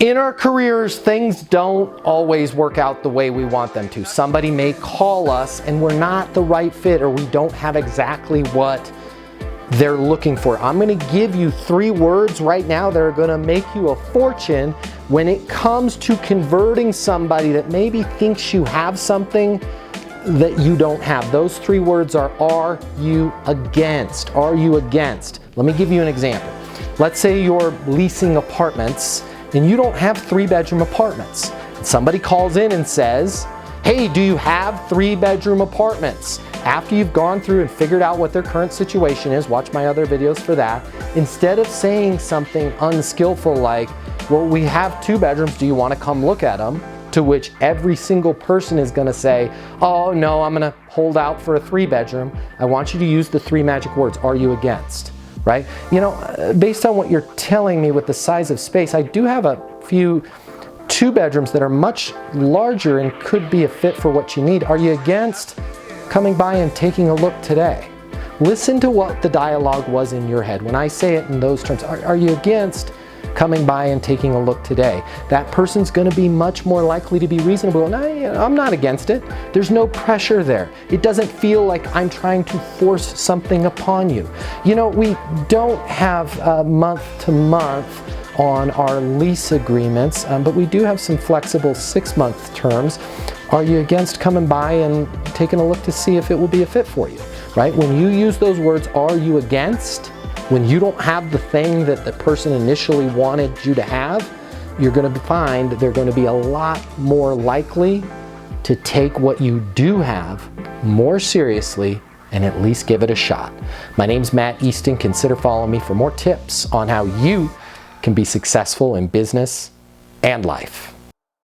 In our careers, things don't always work out the way we want them to. Somebody may call us and we're not the right fit, or we don't have exactly what they're looking for. I'm gonna give you 3 words right now that are gonna make you a fortune when it comes to converting somebody that maybe thinks you have something that you don't have. Those 3 words are you against? Are you against? Let me give you an example. Let's say you're leasing apartments and you don't have 3-bedroom apartments. Somebody calls in and says, hey, do you have 3-bedroom apartments? After you've gone through and figured out what their current situation is, watch my other videos for that, instead of saying something unskillful like, well, we have 2 bedrooms, do you want to come look at them? To which every single person is gonna say, oh no, I'm gonna hold out for a 3-bedroom. I want you to use the 3 magic words, are you against? Right? You know, based on what you're telling me with the size of space, I do have a few 2 bedrooms that are much larger and could be a fit for what you need. Are you against coming by and taking a look today? Listen to what the dialogue was in your head. When I say it in those terms, are you against coming by and taking a look today? That person's going to be much more likely to be reasonable. And I'm not against it. There's no pressure there. It doesn't feel like I'm trying to force something upon you. You know, we don't have month to month on our lease agreements, but we do have some flexible 6-month terms. Are you against coming by and taking a look to see if it will be a fit for you? Right? When you use those words, are you against? When you don't have the thing that the person initially wanted you to have, you're going to find they're going to be a lot more likely to take what you do have more seriously and at least give it a shot. My name's Matt Easton. Consider following me for more tips on how you can be successful in business and life.